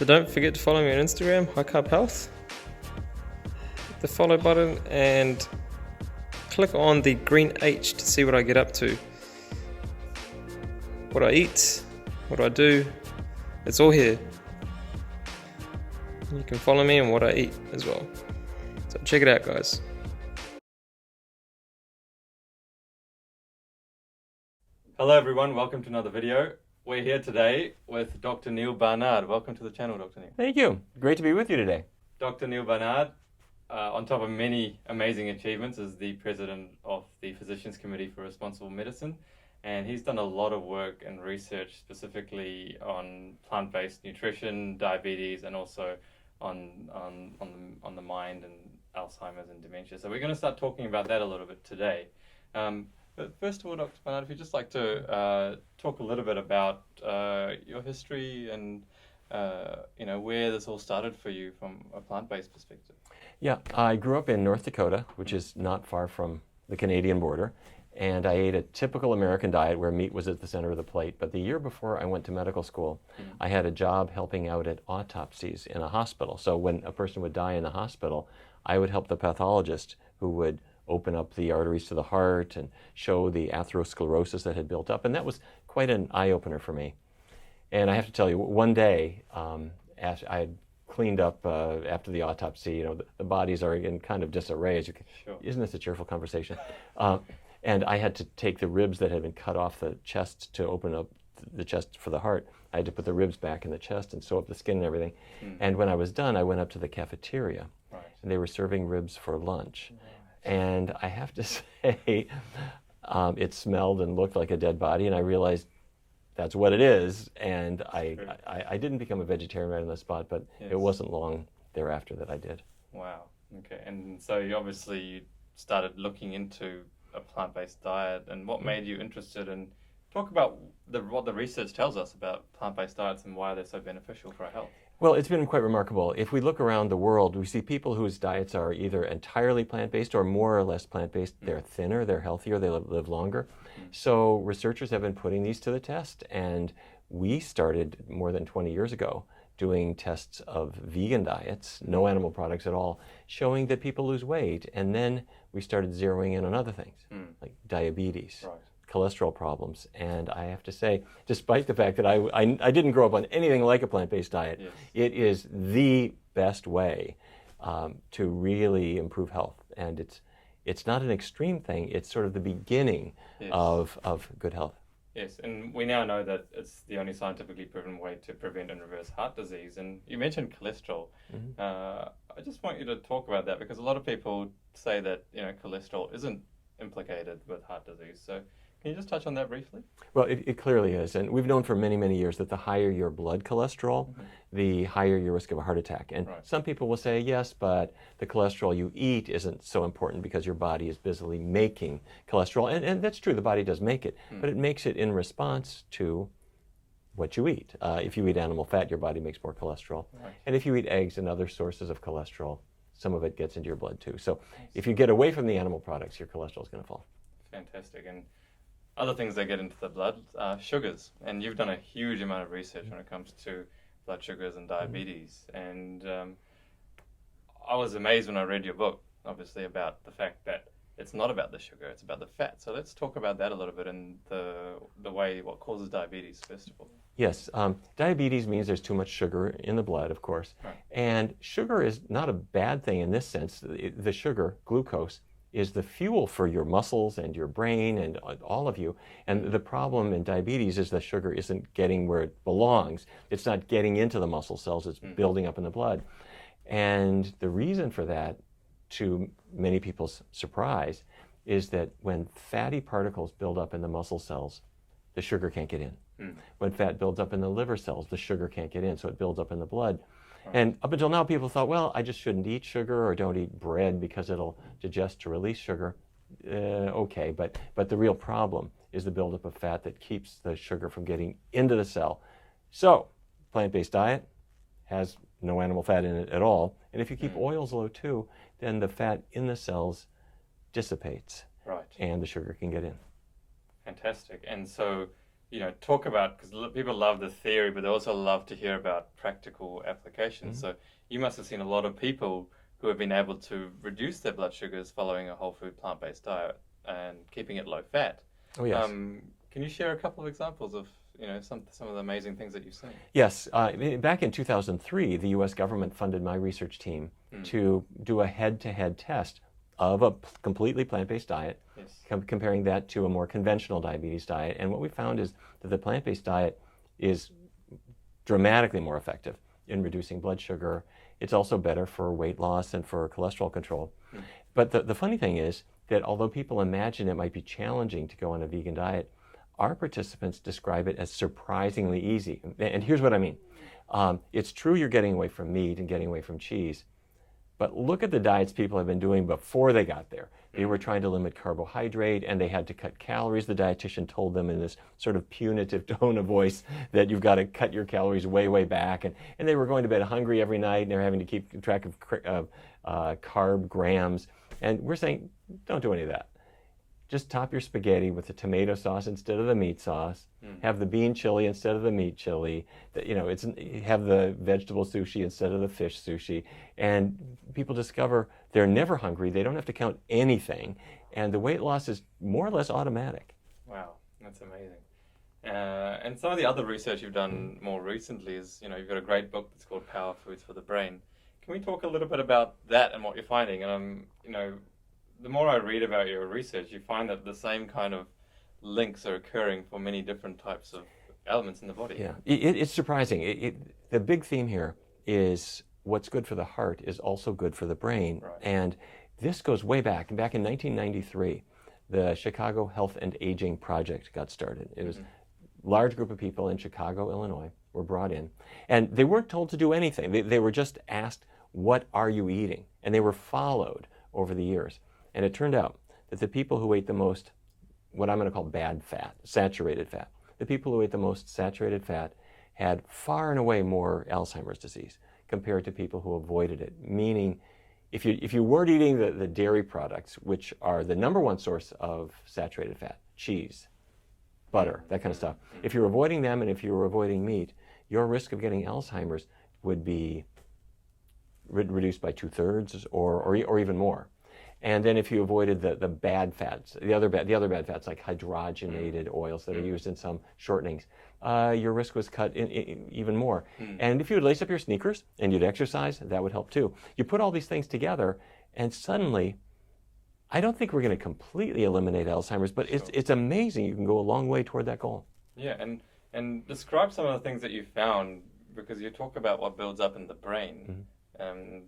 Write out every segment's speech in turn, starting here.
So don't forget to follow me on Instagram, High Carb Health. Hit the follow button and click on the green H to see what I get up to. What I eat, what I do, it's all here. You can follow me on what I eat as well. So check it out, guys. Hello everyone, welcome to another video. We're here today with Dr. Neal Barnard. Welcome to the channel, Dr. Neal. Thank you. Great to be with you today. Dr. Neal Barnard, on top of many amazing achievements, is the president of the Physicians Committee for Responsible Medicine, and he's done a lot of work and research specifically on plant-based nutrition, diabetes, and also on the mind and Alzheimer's and dementia. So we're going to start talking about that a little bit today. But first of all, Dr. Barnard, if you'd just like to talk a little bit about your history and where this all started for you from a plant-based perspective. Yeah, I grew up in North Dakota, which is not far from the Canadian border, and I ate a typical American diet where meat was at the center of the plate. But the year before I went to medical school, I had a job helping out at autopsies in a hospital. So when a person would die in the hospital, I would help the pathologist who would open up the arteries to the heart and show the atherosclerosis that had built up. And that was quite an eye-opener for me. And I have to tell you, one day, as I had cleaned up after the autopsy, the bodies are in kind of disarray. As you can, Sure. Isn't this a cheerful conversation? And I had to take the ribs that had been cut off the chest to open up the chest for the heart. I had to put the ribs back in the chest and sew up the skin and everything. And when I was done, I went up to the cafeteria. Right. And they were serving ribs for lunch. And I have to say, it smelled and looked like a dead body, and I realized that's what it is. And I didn't become a vegetarian right on the spot, but Yes. It wasn't long thereafter that I did. Wow. Okay. And so you started looking into a plant-based diet, and what made you interested in talk about what the research tells us about plant-based diets and why they're so beneficial for our health? Well, it's been quite remarkable. If we look around the world, we see people whose diets are either entirely plant-based or more or less plant-based. They're thinner, they're healthier, they live longer. So researchers have been putting these to the test, and we started more than 20 years ago doing tests of vegan diets, no animal products at all, showing that people lose weight. And then we started zeroing in on other things, like diabetes. Right. Cholesterol problems. And I have to say, despite the fact that I didn't grow up on anything like a plant-based diet, Yes. It is the best way to really improve health. And it's not an extreme thing, it's sort of the beginning Yes. of good health. Yes, and we now know that it's the only scientifically proven way to prevent and reverse heart disease. And you mentioned cholesterol. I just want you to talk about that, because a lot of people say that cholesterol isn't implicated with heart disease. So can you just touch on that briefly? Well, it clearly is. And we've known for many, many years that the higher your blood cholesterol, the higher your risk of a heart attack. And Right. some people will say, yes, but the cholesterol you eat isn't so important because your body is busily making cholesterol. And that's true, the body does make it, but it makes it in response to what you eat. If you eat animal fat, your body makes more cholesterol. Right. And if you eat eggs and other sources of cholesterol, some of it gets into your blood too. So if you get away from the animal products, your cholesterol is going to fall. Fantastic. And other things that get into the blood are sugars. And you've done a huge amount of research when it comes to blood sugars and diabetes. And I was amazed when I read your book, obviously, about the fact that it's not about the sugar, it's about the fat. So let's talk about that a little bit, and what causes diabetes, first of all. Yes, diabetes means there's too much sugar in the blood, of course. Right. And sugar is not a bad thing in this sense. The sugar, glucose, is the fuel for your muscles and your brain and all of you. And the problem in diabetes is the sugar isn't getting where it belongs. It's not getting into the muscle cells, it's building up in the blood. And the reason for that, to many people's surprise, is that when fatty particles build up in the muscle cells, the sugar can't get in. When fat builds up in the liver cells, the sugar can't get in, so it builds up in the blood. And up until now, people thought, well, I just shouldn't eat sugar or don't eat bread because it'll digest to release sugar. Okay, but the real problem is the buildup of fat that keeps the sugar from getting into the cell. So, plant-based diet has no animal fat in it at all. And if you keep oils low too, then the fat in the cells dissipates. Right. And the sugar can get in. Fantastic. And so talk about, because people love the theory, but they also love to hear about practical applications. Mm-hmm. So you must have seen a lot of people who have been able to reduce their blood sugars following a whole food plant-based diet and keeping it low fat. Oh, yes. Can you share a couple of examples of some of the amazing things that you've seen? Yes. Back in 2003, the U.S. government funded my research team to do a head-to-head test of a completely plant-based diet, Yes. comparing that to a more conventional diabetes diet. And what we found is that the plant-based diet is dramatically more effective in reducing blood sugar. It's also better for weight loss and for cholesterol control. But the funny thing is that although people imagine it might be challenging to go on a vegan diet, our participants describe it as surprisingly easy. And here's what I mean. It's true you're getting away from meat and getting away from cheese, but look at the diets people have been doing before they got there. They were trying to limit carbohydrate and they had to cut calories. The dietitian told them in this sort of punitive tone of voice that you've got to cut your calories way, way back. And they were going to bed hungry every night and they were having to keep track of carb grams. And we're saying, don't do any of that. Just top your spaghetti with the tomato sauce instead of the meat sauce. Have the bean chili instead of the meat chili. Have the vegetable sushi instead of the fish sushi. And people discover they're never hungry. They don't have to count anything. And the weight loss is more or less automatic. Wow, that's amazing. And some of the other research you've done more recently is, you've got a great book that's called Power Foods for the Brain. Can we talk a little bit about that and what you're finding? The more I read about your research, you find that the same kind of links are occurring for many different types of elements in the body. Yeah, it's surprising. The big theme here is what's good for the heart is also good for the brain. Right. And this goes way back. Back in 1993, the Chicago Health and Aging Project got started. It was a large group of people in Chicago, Illinois, were brought in. And they weren't told to do anything. They were just asked, what are you eating? And they were followed over the years. And it turned out that the people who ate the most, what I'm going to call bad fat, saturated fat, the people who ate the most saturated fat had far and away more Alzheimer's disease compared to people who avoided it. Meaning, if you weren't eating the dairy products, which are the number one source of saturated fat, cheese, butter, that kind of stuff, if you're avoiding them and if you're avoiding meat, your risk of getting Alzheimer's would be reduced by 2/3 or even more. And then if you avoided the bad fats, the other bad fats like hydrogenated oils that are used in some shortenings, your risk was cut even more. And if you would lace up your sneakers and you'd exercise, that would help too. You put all these things together and suddenly, I don't think we're going to completely eliminate Alzheimer's, but it's amazing you can go a long way toward that goal. Yeah, and describe some of the things that you found, because you talk about what builds up in the brain.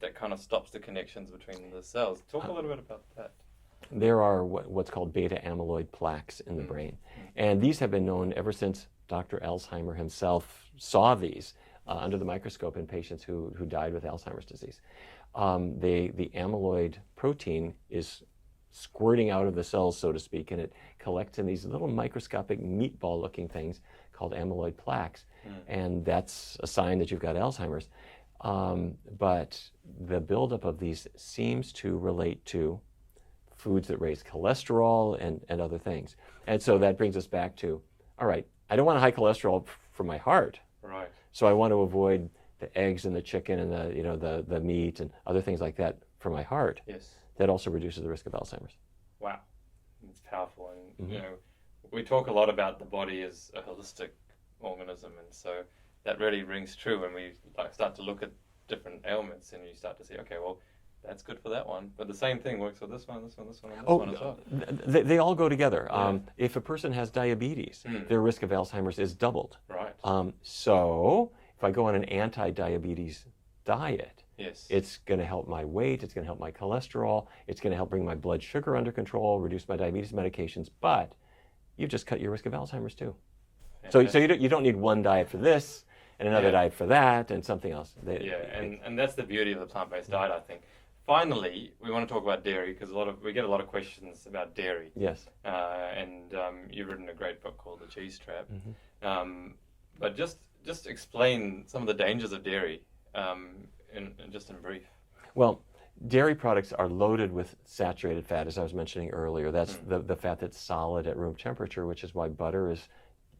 That kind of stops the connections between the cells. Talk a little bit about that. There are what's called beta amyloid plaques in the brain. And these have been known ever since Dr. Alzheimer himself saw these under the microscope in patients who died with Alzheimer's disease. The amyloid protein is squirting out of the cells, so to speak, and it collects in these little microscopic meatball-looking things called amyloid plaques. And that's a sign that you've got Alzheimer's. But the buildup of these seems to relate to foods that raise cholesterol and other things. And so that brings us back to, all right, I don't want a high cholesterol for my heart. Right. So I want to avoid the eggs and the chicken and the meat and other things like that for my heart. Yes. That also reduces the risk of Alzheimer's. Wow. It's powerful. And, we talk a lot about the body as a holistic organism. And so that really rings true when we start to look at different ailments and you start to see, okay, well, that's good for that one, but the same thing works for this one, this one, this one, and this one as well. They all go together. Yeah. If a person has diabetes, their risk of Alzheimer's is doubled. Right. So if I go on an anti-diabetes diet, Yes. it's going to help my weight, it's going to help my cholesterol, it's going to help bring my blood sugar under control, reduce my diabetes medications, but you've just cut your risk of Alzheimer's too. So you don't need one diet for this and another diet for that and something else. And that's the beauty of the plant-based diet, I think. Finally, we want to talk about dairy because we get a lot of questions about dairy. Yes. And you've written a great book called The Cheese Trap. But just explain some of the dangers of dairy, in brief. Well, dairy products are loaded with saturated fat, as I was mentioning earlier. That's the fat that's solid at room temperature, which is why butter is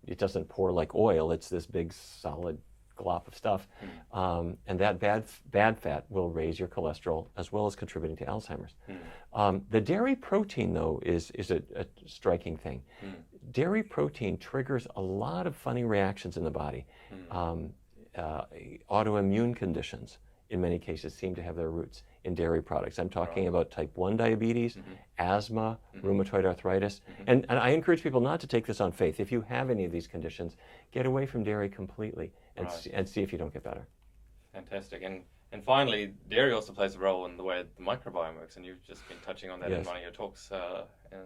it doesn't pour like oil. It's this big solid glop of stuff, and that bad fat will raise your cholesterol as well as contributing to Alzheimer's. The dairy protein, though, is a striking thing. Dairy protein triggers a lot of funny reactions in the body. Autoimmune conditions, in many cases, seem to have their roots in dairy products. I'm talking about type 1 diabetes, asthma, rheumatoid arthritis. And I encourage people not to take this on faith. If you have any of these conditions, get away from dairy completely and see if you don't get better. Fantastic. And finally, dairy also plays a role in the way the microbiome works, and you've just been touching on that in one of your talks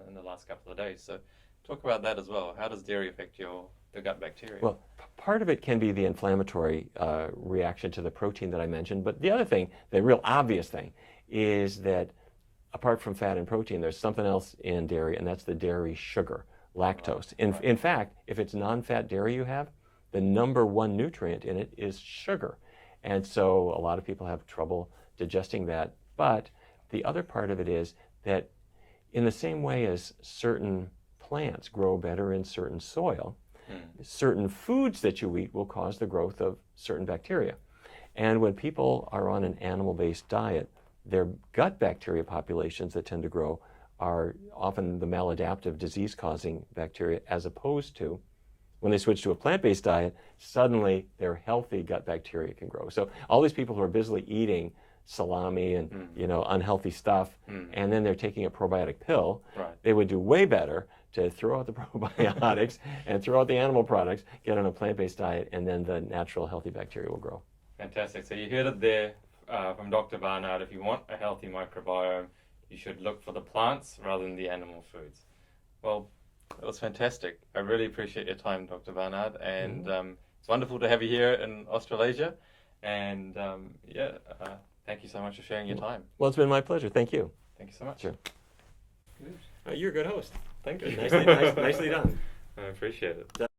in the last couple of days. So talk about that as well. How does dairy affect the gut bacteria? Well, part of it can be the inflammatory reaction to the protein that I mentioned, but the other thing, the real obvious thing, is that apart from fat and protein, there's something else in dairy, and that's the dairy sugar, lactose. In fact, if it's non-fat dairy you have, the number one nutrient in it is sugar. And so a lot of people have trouble digesting that. But the other part of it is that in the same way as certain plants grow better in certain soil, certain foods that you eat will cause the growth of certain bacteria. And when people are on an animal-based diet, their gut bacteria populations that tend to grow are often the maladaptive disease-causing bacteria, as opposed to when they switch to a plant-based diet, suddenly their healthy gut bacteria can grow. So all these people who are busily eating salami and unhealthy stuff, and then they're taking a probiotic pill, they would do way better to throw out the probiotics and throw out the animal products, get on a plant-based diet, and then the natural healthy bacteria will grow. Fantastic. So you heard it there from Dr. Barnard. If you want a healthy microbiome, you should look for the plants rather than the animal foods. Well, that was fantastic. I really appreciate your time, Dr. Barnard, and it's wonderful to have you here in Australasia. And thank you so much for sharing your time. Well, it's been my pleasure. Thank you. Thank you so much. Sure. Good. You're a good host. Thank you. Nicely done. I appreciate it.